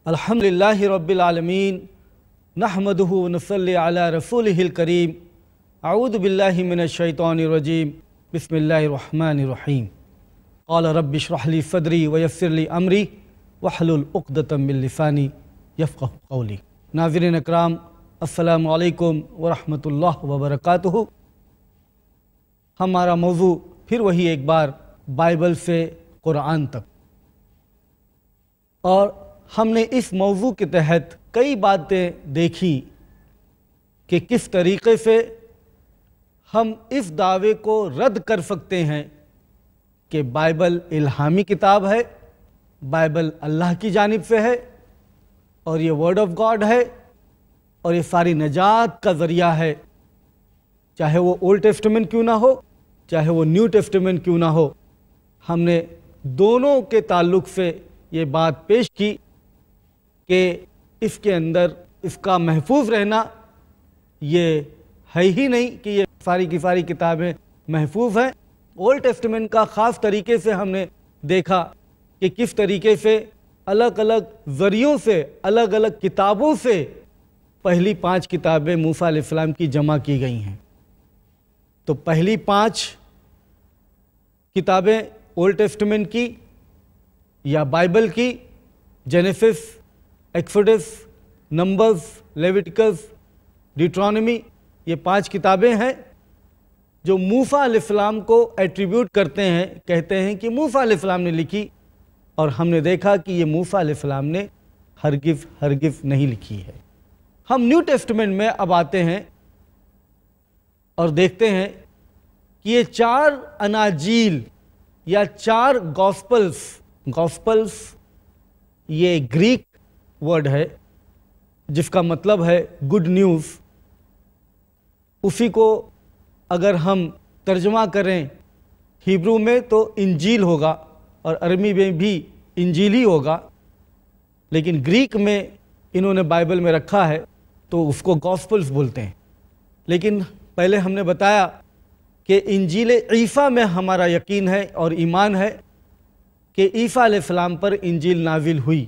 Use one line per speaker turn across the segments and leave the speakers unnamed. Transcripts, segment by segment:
الحمدللہ رب العالمین نحمدہ ونصلی علی رسولہ الکریم اعوذ باللہ من الشیطان الرجیم بسم اللہ الرحمن الرحیم قال رب اشرح لی صدری ویسر لی امری واحلل عقدۃ من لسانی یفقہوا قولی۔ ناظرین اکرام، السلام علیکم ورحمۃ اللہ وبرکاتہ۔ ہمارا موضوع پھر وہی ایک بار بائبل سے قرآن تک، اور ہم نے اس موضوع کے تحت کئی باتیں دیکھی کہ کس طریقے سے ہم اس دعوے کو رد کر سکتے ہیں کہ بائبل الہامی کتاب ہے، بائبل اللہ کی جانب سے ہے، اور یہ ورڈ آف گاڈ ہے، اور یہ ساری نجات کا ذریعہ ہے، چاہے وہ اولڈ ٹیسٹمنٹ کیوں نہ ہو، چاہے وہ نیو ٹیسٹمنٹ کیوں نہ ہو۔ ہم نے دونوں کے تعلق سے یہ بات پیش کی کہ اس کے اندر اس کا محفوظ رہنا یہ ہے ہی نہیں کہ یہ ساری کی ساری کتابیں محفوظ ہیں۔ اولڈ ٹیسٹمنٹ کا خاص طریقے سے ہم نے دیکھا کہ کس طریقے سے الگ الگ ذریعوں سے، الگ الگ کتابوں سے پہلی 5 کتابیں موسیٰ علیہ السلام کی جمع کی گئی ہیں۔ تو پہلی 5 کتابیں اولڈ ٹیسٹمنٹ کی یا بائبل کی، جینیسس، ایکسوڈس، نمبرز، لیویٹیکس، ڈیوٹرانومی، یہ 5 کتابیں ہیں جو موسیٰ علیہ السلام کو ایٹریبیوٹ کرتے ہیں، کہتے ہیں کہ موسیٰ علیہ السلام نے لکھی، اور ہم نے دیکھا کہ یہ موسیٰ علیہ السلام نے ہرگز نہیں لکھی ہے۔ ہم نیو ٹیسٹمنٹ میں اب آتے ہیں اور دیکھتے ہیں کہ یہ 4 اناجیل یا 4 گوسپلز، یہ گریک ورڈ ہے جس کا مطلب ہے گڈ نیوز۔ اسی کو اگر ہم ترجمہ کریں ہیبرو میں تو انجیل ہوگا، اور عربی میں بھی انجیل ہی ہوگا، لیکن گریک میں انہوں نے بائبل میں رکھا ہے تو اس کو گوسپلز بولتے ہیں۔ لیکن پہلے ہم نے بتایا کہ انجیل عیسیٰ میں ہمارا یقین ہے اور ایمان ہے کہ عیسیٰ علیہ السلام پر انجیل نازل ہوئی،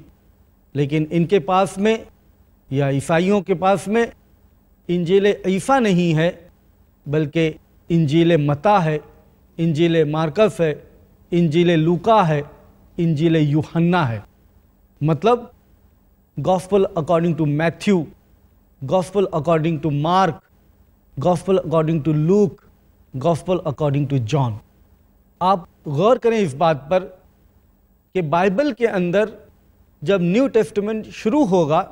لیکن ان کے پاس میں یا عیسائیوں کے پاس میں انجیل عیسیٰ نہیں ہے، بلکہ انجیل متی ہے، انجیل مارکس ہے، انجیل لوکا ہے، انجیل یوحنا ہے۔ مطلب gospel according to Matthew, gospel according to Mark, gospel according to Luke, gospel according to John. آپ غور کریں اس بات پر کہ بائبل کے اندر جب نیو ٹیسٹمنٹ شروع ہوگا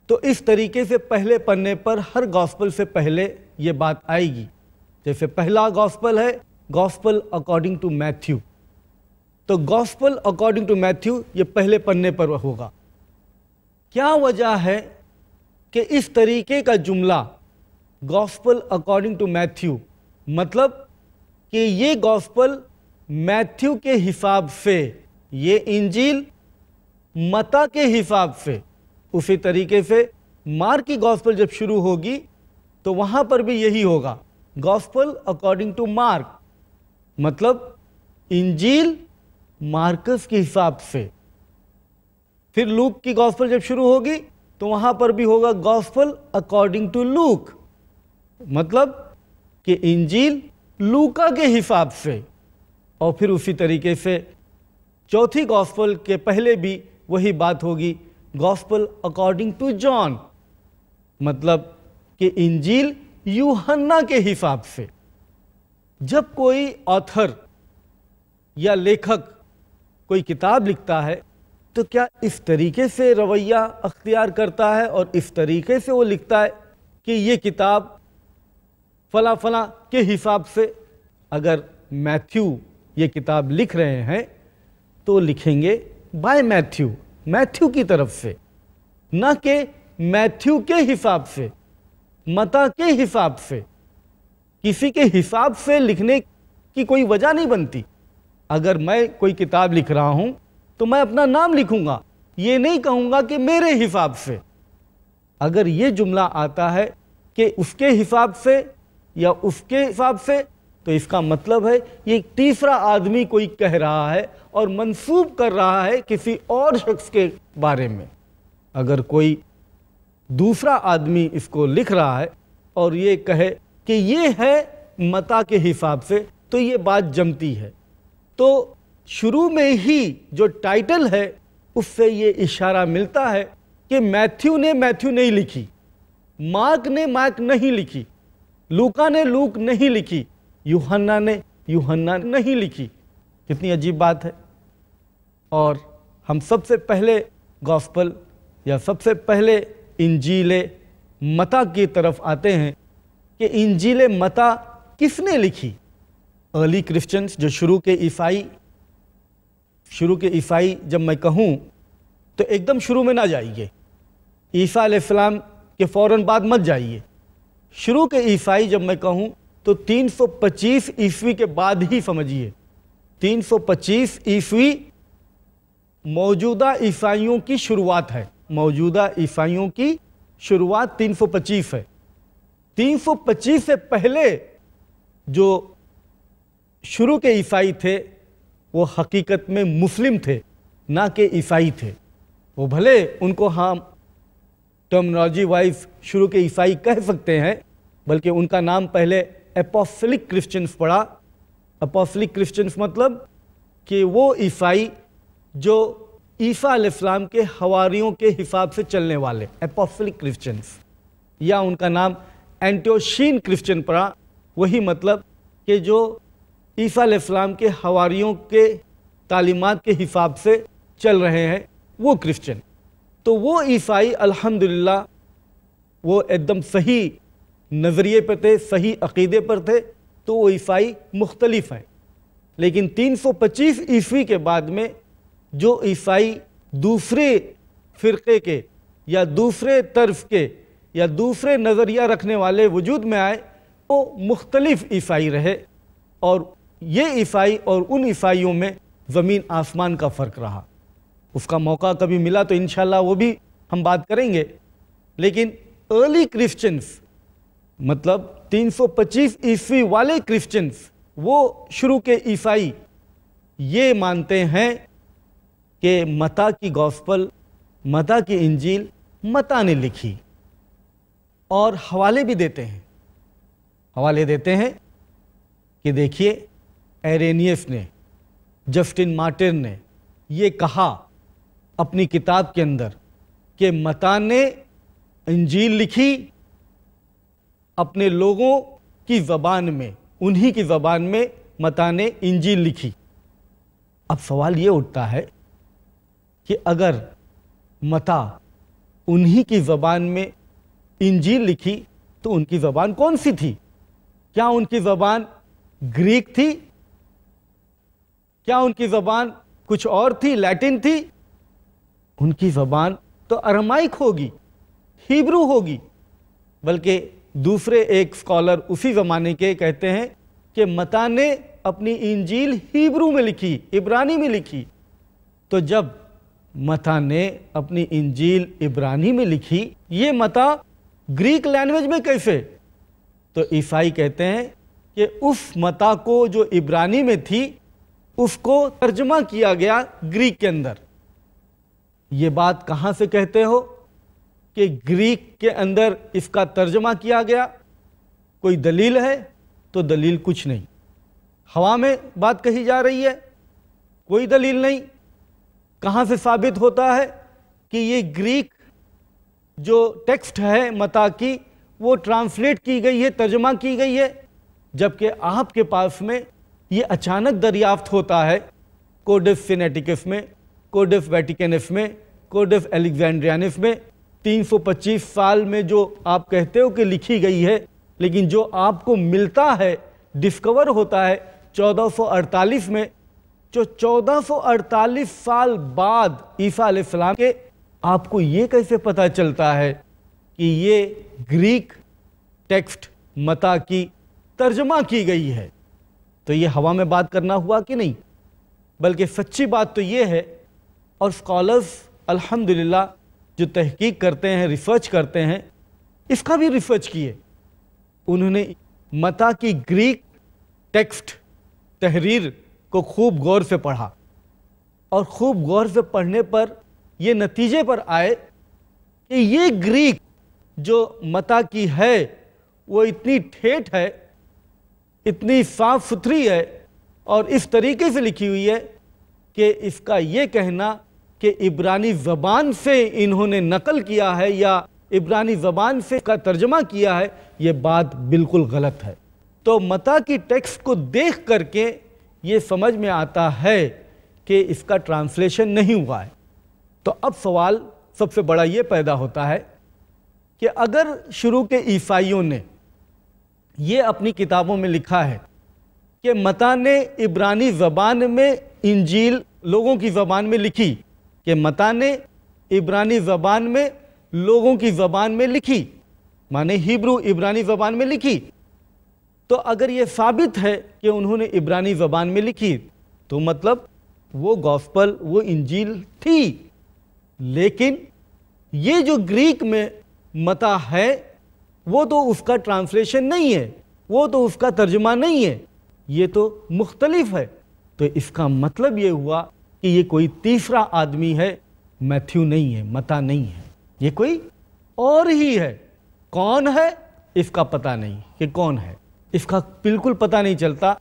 تو اس طریقے سے پہلے پنے پر ہر گاسپل سے پہلے یہ بات آئے گی۔ جیسے پہلا گاسپل ہے گاسپل اکارڈنگ ٹو میتھیو، تو گاسپل اکارڈنگ ٹو میتھیو یہ پہلے پنے پر ہوگا۔ کیا وجہ ہے کہ اس طریقے کا جملہ گاسپل اکارڈنگ ٹو میتھیو، مطلب کہ یہ گاسپل میتھیو کے حساب سے، یہ انجیل متی کے حساب سے، اسی طریقے سے مارک کی گاسپل جب شروع ہوگی تو وہاں پر بھی یہی ہوگا، گاسپل اکارڈنگ ٹو مارک، مطلب انجیل مارکس کے حساب سے۔ پھر لوک کی گاسپل جب شروع ہوگی تو وہاں پر بھی ہوگا گاسپل اکارڈنگ ٹو لوک، مطلب کہ انجیل لوکا کے حساب سے۔ اور پھر اسی طریقے سے چوتھی گاسپل کے پہلے بھی وہی بات ہوگی، گاسپل اکارڈنگ ٹو جان، مطلب کہ انجیل یوحنا کے حساب سے۔ جب کوئی آتھر یا لیکھک کوئی کتاب لکھتا ہے تو کیا اس طریقے سے رویہ اختیار کرتا ہے اور اس طریقے سے وہ لکھتا ہے کہ یہ کتاب فلاں فلاں کے حساب سے؟ اگر میتھیو یہ کتاب لکھ رہے ہیں تو لکھیں گے بائی میتھیو کی طرف سے، نہ کہ میتھیو کے حساب سے، متی کے حساب سے۔ کسی کے حساب سے لکھنے کی کوئی وجہ نہیں بنتی۔ اگر میں کوئی کتاب لکھ رہا ہوں تو میں اپنا نام لکھوں گا، یہ نہیں کہوں گا کہ میرے حساب سے۔ اگر یہ جملہ آتا ہے کہ اس کے حساب سے یا اس کے حساب سے، تو اس کا مطلب ہے یہ تیسرا آدمی کوئی کہہ رہا ہے اور منسوب کر رہا ہے کسی اور شخص کے بارے میں۔ اگر کوئی دوسرا آدمی اس کو لکھ رہا ہے اور یہ کہے کہ یہ ہے متا کے حساب سے، تو یہ بات جمتی ہے۔ تو شروع میں ہی جو ٹائٹل ہے اس سے یہ اشارہ ملتا ہے کہ میتھیو نے میتھیو نہیں لکھی، مارک نے مارک نہیں لکھی، لوکا نے لوک نہیں لکھی، یوحنا نے یوحنا نہیں لکھی۔ کتنی عجیب بات ہے۔ اور ہم سب سے پہلے گاسپل یا سب سے پہلے انجیل متا کی طرف آتے ہیں کہ انجیل متا کس نے لکھی؟ ارلی کرسچنز، جو شروع کے عیسائی جب میں کہوں تو ایک دم شروع میں نہ جائیے، عیسیٰ علیہ السلام کے فوراً بعد مت جائیے۔ شروع کے عیسائی جب میں کہوں تو 325 عیسوی کے بعد ہی سمجھیے۔ 325 عیسوی موجودہ عیسائیوں کی شروعات ہے، موجودہ عیسائیوں کی شروعات 325 ہے۔ 325 سے پہلے جو شروع کے عیسائی تھے وہ حقیقت میں مسلم تھے، نہ کہ عیسائی تھے۔ وہ بھلے ان کو ہم ٹرمنالوجی وائز شروع کے عیسائی کہہ سکتے ہیں، بلکہ ان کا نام پہلے اپوسٹلک کرسچنز پڑا۔ اپوسٹلک کرسچنز مطلب کہ وہ عیسائی جو عیسیٰ علیہ السلام کے حواریوں کے حساب سے چلنے والے، اپوسٹلک کرسچنز، یا ان کا نام اینٹیوشین کرسچن پڑا۔ وہی مطلب کہ جو عیسیٰ علیہ السلام کے حواریوں کے تعلیمات کے حساب سے چل رہے ہیں، وہ کرسچن۔ تو وہ عیسائی الحمدللہ وہ ایک دم صحیح نظریے پر تھے، صحیح عقیدے پر تھے، تو وہ عیسائی مختلف ہیں۔ لیکن 325 عیسوی کے بعد میں جو عیسائی دوسرے فرقے کے یا دوسرے طرف کے یا دوسرے نظریہ رکھنے والے وجود میں آئے، وہ مختلف عیسائی رہے، اور یہ عیسائی اور ان عیسائیوں میں زمین آسمان کا فرق رہا۔ اس کا موقع کبھی ملا تو انشاءاللہ وہ بھی ہم بات کریں گے۔ لیکن ارلی کرسچنز مطلب 325 عیسوی والے کرسچنز، وہ شروع کے عیسائی یہ مانتے ہیں کہ متا کی گاسپل، متا کی انجیل متا نے لکھی، اور حوالے بھی دیتے ہیں۔ حوالے دیتے ہیں کہ دیکھیے ایرینیس نے، جسٹن مارٹن نے یہ کہا اپنی کتاب کے اندر کہ متا نے انجیل لکھی اپنے لوگوں کی زبان میں، انہی کی زبان میں متا نے انجیل لکھی۔ اب سوال یہ اٹھتا ہے کہ اگر متا انہی کی زبان میں انجیل لکھی تو ان کی زبان کون سی تھی؟ کیا ان کی زبان گریک تھی؟ کیا ان کی زبان کچھ اور تھی، لیٹن تھی؟ ان کی زبان تو ارمائک ہوگی، ہیبرو ہوگی۔ بلکہ دوسرے ایک اسکالر اسی زمانے کے کہتے ہیں کہ متا نے اپنی انجیل ہیبرو میں لکھی، عبرانی میں لکھی۔ تو جب متا نے اپنی انجیل عبرانی میں لکھی، یہ متا گریک لینگویج میں کیسے؟ تو عیسائی کہتے ہیں کہ اس متا کو جو عبرانی میں تھی اس کو ترجمہ کیا گیا گریک کے اندر۔ یہ بات کہاں سے کہتے ہو کہ گریک کے اندر اس کا ترجمہ کیا گیا؟ کوئی دلیل ہے؟ تو دلیل کچھ نہیں، ہوا میں بات کہی جا رہی ہے، کوئی دلیل نہیں۔ کہاں سے ثابت ہوتا ہے کہ یہ گریک جو ٹیکسٹ ہے متا کی وہ ٹرانسلیٹ کی گئی ہے، ترجمہ کی گئی ہے، جبکہ آپ کے پاس میں یہ اچانک دریافت ہوتا ہے کوڈس سینیٹکس میں، کوڈس ویٹیکنس میں، کوڈس الیگزینڈریانس میں 325 سال میں جو آپ کہتے ہو کہ لکھی گئی ہے، لیکن جو آپ کو ملتا ہے، ڈسکور ہوتا ہے 1448 میں، جو 1448 سال بعد عیسیٰ علیہ السلام کے، آپ کو یہ کیسے پتہ چلتا ہے کہ یہ گریک ٹیکسٹ متا کی ترجمہ کی گئی ہے؟ تو یہ ہوا میں بات کرنا ہوا کہ نہیں؟ بلکہ سچی بات تو یہ ہے، اور اسکالرز الحمدللہ جو تحقیق کرتے ہیں، ریسرچ کرتے ہیں، اس کا بھی ریسرچ کیے، انہوں نے متا کی گریک ٹیکسٹ تحریر کو خوب غور سے پڑھا، اور خوب غور سے پڑھنے پر یہ نتیجے پر آئے کہ یہ گریک جو متا کی ہے وہ اتنی ٹھیٹھ ہے، اتنی صاف ستھری ہے اور اس طریقے سے لکھی ہوئی ہے کہ اس کا یہ کہنا کہ عبرانی زبان سے انہوں نے نقل کیا ہے یا عبرانی زبان سے اس کا ترجمہ کیا ہے، یہ بات بالکل غلط ہے۔ تو متا کی ٹیکسٹ کو دیکھ کر کے یہ سمجھ میں آتا ہے کہ اس کا ٹرانسلیشن نہیں ہوا ہے۔ تو اب سوال سب سے بڑا یہ پیدا ہوتا ہے کہ اگر شروع کے عیسائیوں نے یہ اپنی کتابوں میں لکھا ہے کہ متا نے عبرانی زبان میں انجیل لوگوں کی زبان میں لکھی، کہ متا نے عبرانی زبان میں لوگوں کی زبان میں لکھی، مانے ہیبرو عبرانی زبان میں لکھی، تو اگر یہ ثابت ہے کہ انہوں نے عبرانی زبان میں لکھی تو مطلب وہ گوسپل، وہ انجیل تھی۔ لیکن یہ جو گریک میں متا ہے وہ تو اس کا ٹرانسلیشن نہیں ہے، وہ تو اس کا ترجمہ نہیں ہے، یہ تو مختلف ہے۔ تو اس کا مطلب یہ ہوا کہ یہ کوئی تیسرا آدمی ہے، میتھیو نہیں ہے، متا نہیں ہے، یہ کوئی اور ہی ہے۔ کون ہے اس کا پتہ نہیں کہ کون ہے، اس کا بالکل پتہ نہیں چلتا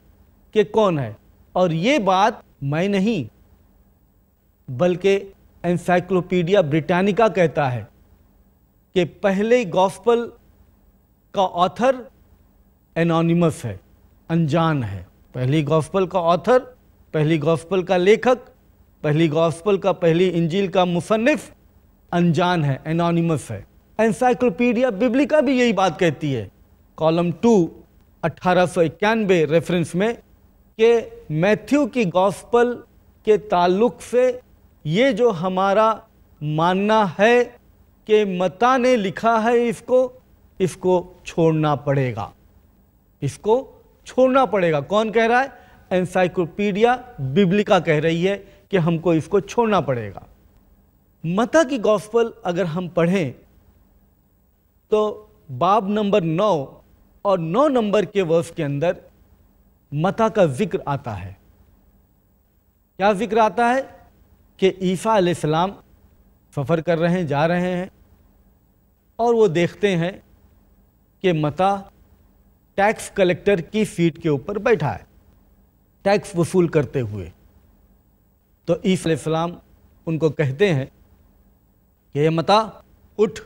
کہ کون ہے۔ اور یہ بات میں نہیں بلکہ انسائکلوپیڈیا بریٹانیکا کہتا ہے کہ پہلے گوسپل کا آتھر انونیمس ہے، انجان ہے۔ پہلی گوسپل کا آتھر، پہلی گوسپل کا لیکھک، پہلی گوسپل کا، پہلی انجیل کا مصنف انجان ہے، انونیمس ہے۔ انسائکلوپیڈیا ببلیکا بھی یہی بات کہتی ہے، کالم 2 1891 ریفرنس میں، کہ میتھیو کی گوسپل کے تعلق سے یہ جو ہمارا ماننا ہے کہ متا نے لکھا ہے، اس کو چھوڑنا پڑے گا، اس کو چھوڑنا پڑے گا۔ کون کہہ رہا ہے؟ انسائکلوپیڈیا ببلیکا کہہ رہی ہے کہ ہم کو اس کو چھوڑنا پڑے گا۔ متا کی گوسپل اگر ہم پڑھیں تو باب نمبر 9 اور 9 نمبر کے ورس کے اندر متا کا ذکر آتا ہے۔ کیا ذکر آتا ہے؟ کہ عیسیٰ علیہ السلام سفر کر رہے ہیں، جا رہے ہیں، اور وہ دیکھتے ہیں کہ متا ٹیکس کلیکٹر کی سیٹ کے اوپر بیٹھا ہے، ٹیکس وصول کرتے ہوئے۔ تو عیسیٰ علیہ السلام ان کو کہتے ہیں کہ اے متا اٹھ،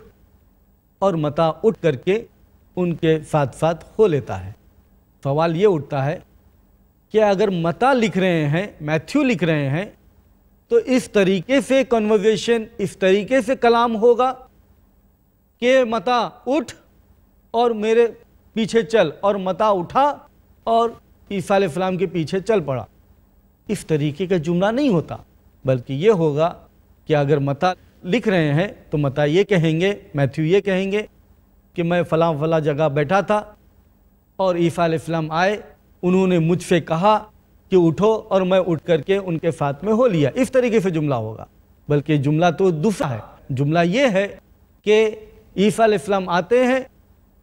اور متا اٹھ کر کے ان کے ساتھ ساتھ ہو لیتا ہے۔ سوال یہ اٹھتا ہے کہ اگر متا لکھ رہے ہیں، میتھیو لکھ رہے ہیں، تو اس طریقے سے کنورزیشن، اس طریقے سے کلام ہوگا کہ متا اٹھ اور میرے پیچھے چل، اور متا اٹھا اور عیسیٰ علیہ السلام کے پیچھے چل پڑا۔ اس طریقے کا جملہ نہیں ہوتا، بلکہ یہ ہوگا کہ اگر متا لکھ رہے ہیں تو متا یہ کہیں گے، میتھیو یہ کہیں گے کہ میں فلاں فلاں جگہ بیٹھا تھا اور عیسیٰ علیہ السلام آئے، انہوں نے مجھ سے کہا کہ اٹھو، اور میں اٹھ کر کے ان کے ساتھ میں ہو لیا۔ اس طریقے سے جملہ ہوگا، بلکہ جملہ تو دوسرا ہے۔ جملہ یہ ہے کہ عیسیٰ علیہ السلام آتے ہیں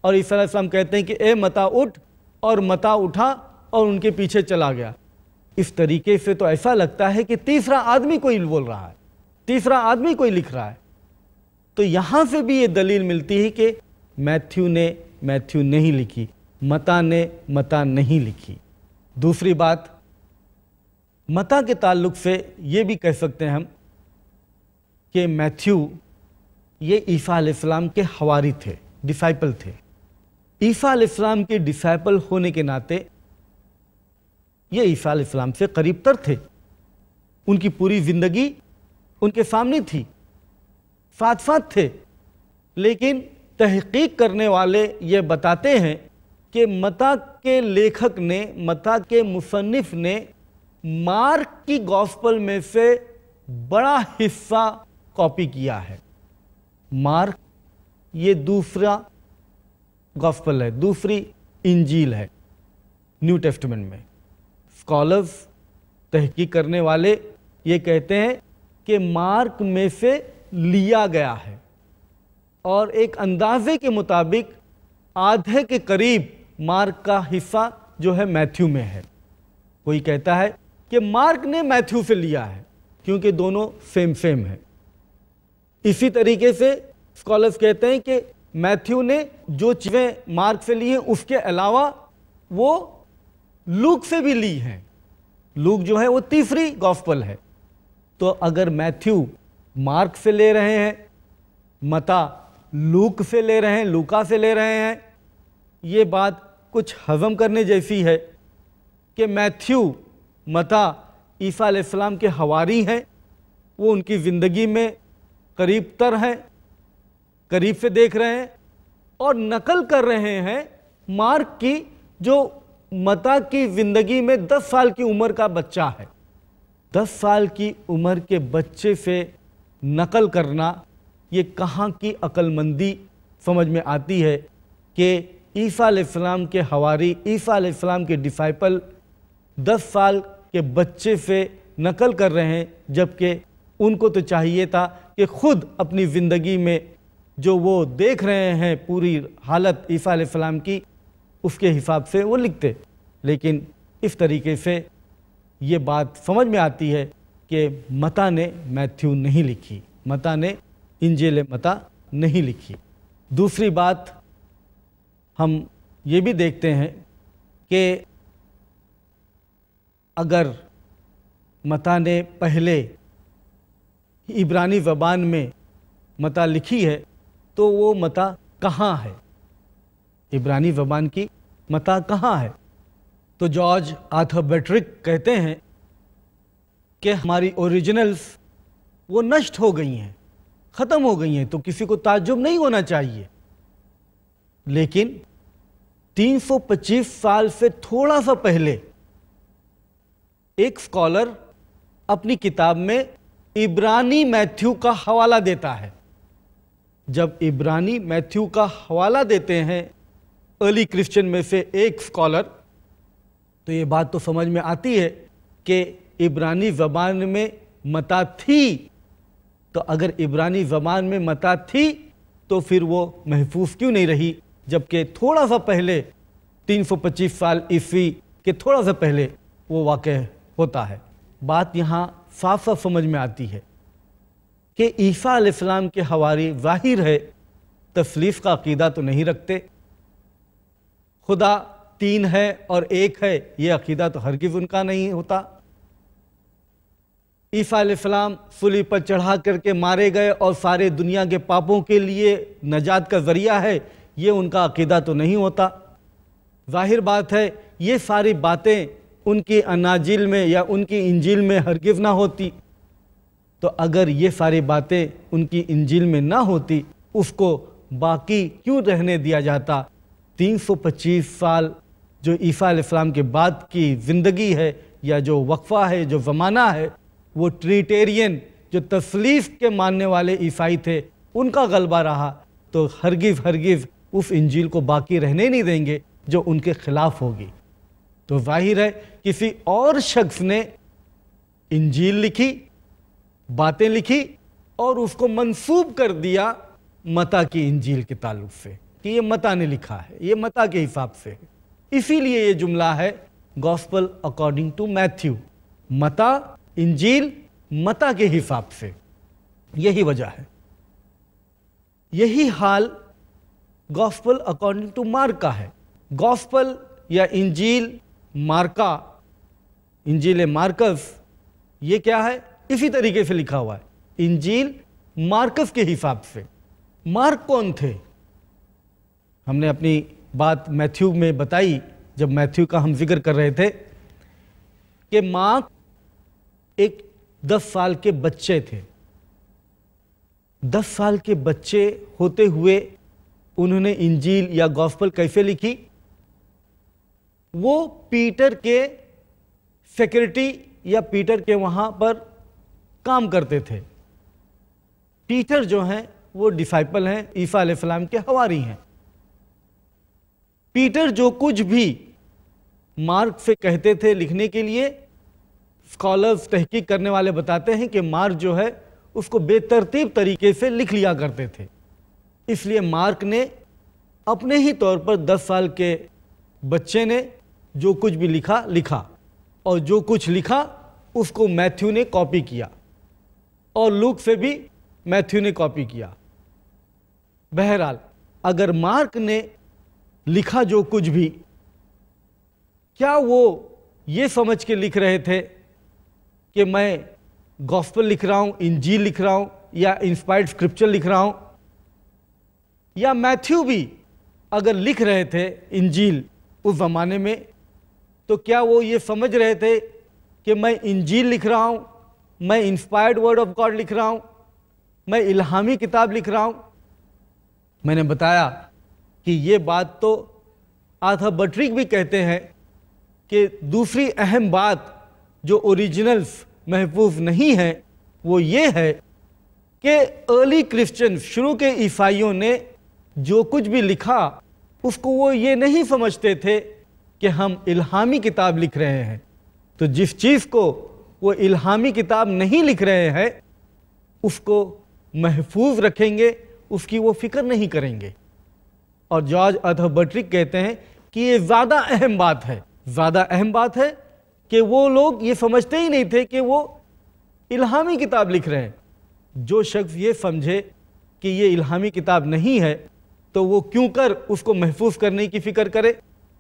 اور عیسیٰ علیہ السلام کہتے ہیں کہ اے متا اٹھ، اور متا اٹھا اور ان کے پیچھے چلا گیا۔ اس طریقے سے تو ایسا لگتا ہے کہ تیسرا آدمی کوئی بول رہا ہے، تیسرا آدمی کوئی لکھ رہا ہے۔ تو یہاں سے بھی یہ دلیل ملتی ہے کہ میتھیو نے میتھیو نہیں لکھی، متا نے متا نہیں لکھی۔ دوسری بات، متا کے تعلق سے یہ بھی کہہ سکتے ہیں ہم کہ میتھیو یہ عیسیٰ علیہ السلام کے حواری تھے، ڈسائپل تھے۔ عیسیٰ علیہ السلام کے ڈسائپل ہونے کے ناطے یہ عیسیٰ علیہ السلام سے قریب تر تھے، ان کی پوری زندگی ان کے سامنے تھی، ساتھ ساتھ تھے۔ لیکن تحقیق کرنے والے یہ بتاتے ہیں کہ متا کے لیکھک نے، متا کے مصنف نے مارک کی گوسپل میں سے بڑا حصہ کاپی کیا ہے۔ مارک یہ دوسرا گوسپل ہے، دوسری انجیل ہے نیو ٹیسٹمنٹ میں۔ اسکالرز، تحقیق کرنے والے یہ کہتے ہیں کہ مارک میں سے لیا گیا ہے، اور ایک اندازے کے مطابق آدھے کے قریب مارک کا حصہ جو ہے میتھیو میں ہے۔ کوئی کہتا ہے کہ مارک نے میتھیو سے لیا ہے کیونکہ دونوں سیم ہے۔ اسی طریقے سے اسکالرز کہتے ہیں کہ میتھیو نے جو چیزیں مارک سے لی ہیں اس کے علاوہ وہ لوک سے بھی لی ہیں. لوک جو ہے وہ تیسری گاسپل ہے. تو اگر میتھیو مارک سے لے رہے ہیں، متا لوک سے لے رہے ہیں، لوکا سے لے رہے ہیں، یہ بات کچھ ہضم کرنے جیسی ہے کہ میتھیو، متا عیسیٰ علیہ السلام کے حواری ہیں، وہ ان کی زندگی میں قریب تر ہیں، قریب سے دیکھ رہے ہیں اور نقل کر رہے ہیں مارک کی، جو متا کی زندگی میں 10 سال کی عمر کا بچہ ہے. 10 سال کی عمر کے بچے سے نقل کرنا، یہ کہاں کی عقل مندی سمجھ میں آتی ہے کہ عیسیٰ علیہ السلام کے حواری، عیسیٰ علیہ السلام کے ڈسائپل 10 سال کے بچے سے نقل کر رہے ہیں، جبکہ ان کو تو چاہیے تھا کہ خود اپنی زندگی میں جو وہ دیکھ رہے ہیں پوری حالت عیسیٰ علیہ السلام کی، اس کے حساب سے وہ لکھتے. لیکن اس طریقے سے یہ بات سمجھ میں آتی ہے کہ متا نے میتھیو نہیں لکھی، متا نے انجیل متا نہیں لکھی. دوسری بات ہم یہ بھی دیکھتے ہیں کہ اگر متا نے پہلے عبرانی زبان میں متا لکھی ہے تو وہ متا کہاں ہے؟ عبرانی زبان کی متا کہاں ہے؟ تو جارج آرتھر بیٹرک کہتے ہیں کہ ہماری اوریجنلز وہ نشٹ ہو گئی ہیں، ختم ہو گئی ہیں، تو کسی کو تعجب نہیں ہونا چاہیے. لیکن 325 سال سے تھوڑا سا پہلے ایک اسکالر اپنی کتاب میں عبرانی میتھیو کا حوالہ دیتا ہے. جب عبرانی میتھیو کا حوالہ دیتے ہیں ارلی کرسچن میں سے ایک اسکالر، تو یہ بات تو سمجھ میں آتی ہے کہ عبرانی زبان میں متا تھی. تو اگر عبرانی زبان میں متا تھی تو پھر وہ محفوظ کیوں نہیں رہی، جبکہ تھوڑا سا پہلے 325 سال عیسوی کے تھوڑا سا پہلے وہ واقع ہوتا ہے. بات یہاں صاف صاف سمجھ میں آتی ہے کہ عیسیٰ علیہ السلام کے حواری ظاہر ہے تثلیث کا عقیدہ تو نہیں رکھتے، خدا 3 ہے اور 1 ہے، یہ عقیدہ تو ہرگز ان کا نہیں ہوتا. عیسیٰ علیہ السلام صلیب پر چڑھا کر کے مارے گئے اور سارے دنیا کے پاپوں کے لیے نجات کا ذریعہ ہے، یہ ان کا عقیدہ تو نہیں ہوتا. ظاہر بات ہے یہ ساری باتیں ان کی اناجیل میں یا ان کی انجیل میں ہرگز نہ ہوتی. تو اگر یہ ساری باتیں ان کی انجیل میں نہ ہوتی، اس کو باقی کیوں رہنے دیا جاتا؟ 325 سال جو عیسیٰ علیہ السلام کے بعد کی زندگی ہے یا جو وقفہ ہے، جو زمانہ ہے، وہ ٹریٹیرین جو تثلیث کے ماننے والے عیسائی تھے ان کا غلبہ رہا. تو ہرگز اس انجیل کو باقی رہنے نہیں دیں گے جو ان کے خلاف ہوگی. تو ظاہر ہے کسی اور شخص نے انجیل لکھی، باتیں لکھی اور اس کو منسوب کر دیا متا کی انجیل کے تعلق سے کہ یہ متا نے لکھا ہے، یہ متا کے حساب سے. اسی لیے یہ جملہ ہے گاسپل اکارڈنگ ٹو میتھیو، متا انجیل متا کے حساب سے. یہی وجہ ہے. یہی حال گاسپل اکارڈنگ ٹو مارک کا ہے. گاسپل یا انجیل مارکا، انجیل مارکس، یہ کیا ہے؟ اسی طریقے سے لکھا ہوا ہے، انجیل مارکس کے حساب سے. مارک کون تھے؟ ہم نے اپنی بات میتھیو میں بتائی جب میتھیو کا ہم ذکر کر رہے تھے کہ مارک ایک 10 سال کے بچے تھے. 10 سال کے بچے ہوتے ہوئے انہوں نے انجیل یا گاسپل کیسے لکھی؟ وہ پیٹر کے سیکرٹری یا پیٹر کے وہاں پر کام کرتے تھے. پیٹر جو ہیں وہ ڈسائپل ہیں، عیسیٰ علیہ السلام کے حواری ہیں. پیٹر جو کچھ بھی مارک سے کہتے تھے لکھنے کے لیے، اسکالرز تحقیق کرنے والے بتاتے ہیں کہ مارک جو ہے اس کو بے ترتیب طریقے سے لکھ لیا کرتے تھے. اس لیے مارک نے اپنے ہی طور پر 10 سال کے بچے نے جو کچھ بھی لکھا اور جو کچھ لکھا اس کو میتھیو نے کاپی کیا اور لوک سے بھی میتھیو نے کاپی کیا. بہرحال اگر مارک نے لکھا جو کچھ بھی، کیا وہ یہ سمجھ کے لکھ رہے تھے کہ میں گاسپل لکھ رہا ہوں، انجیل لکھ رہا ہوں، یا انسپائرڈ اسکرپچر لکھ رہا ہوں؟ یا میتھیو بھی اگر لکھ رہے تھے انجیل اس زمانے میں، تو کیا وہ یہ سمجھ رہے تھے کہ میں انجیل لکھ رہا ہوں، میں انسپائرڈ ورڈ آف گاڈ لکھ رہا ہوں، میں الہامی کتاب لکھ رہا ہوں؟ میں نے بتایا کہ یہ بات تو آرتھر بٹرک بھی کہتے ہیں کہ دوسری اہم بات جو اوریجنلز محفوظ نہیں ہے وہ یہ ہے کہ ارلی کرسچن، شروع کے عیسائیوں نے جو کچھ بھی لکھا اس کو وہ یہ نہیں سمجھتے تھے کہ ہم الہامی کتاب لکھ رہے ہیں۔ تو جس چیز کو وہ الہامی کتاب نہیں لکھ رہے ہیں اس کو محفوظ رکھیں گے، اس کی وہ فکر نہیں کریں گے۔ اور جارج آرتھر بٹرک کہتے ہیں کہ یہ زیادہ اہم بات ہے، زیادہ اہم بات ہے کہ وہ لوگ یہ سمجھتے ہی نہیں تھے کہ وہ الہامی کتاب لکھ رہے ہیں۔ جو شخص یہ سمجھے کہ یہ الہامی کتاب نہیں ہے تو وہ کیوں کر اس کو محفوظ کرنے کی فکر کرے؟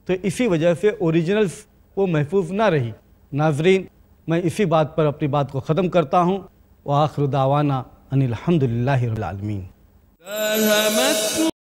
تو اسی وجہ سے اوریجنلز وہ محفوظ نہ رہی۔ ناظرین، میں اسی بات پر اپنی بات کو ختم کرتا ہوں۔ وآخر دعوانا ان الحمدللہ رب العالمین۔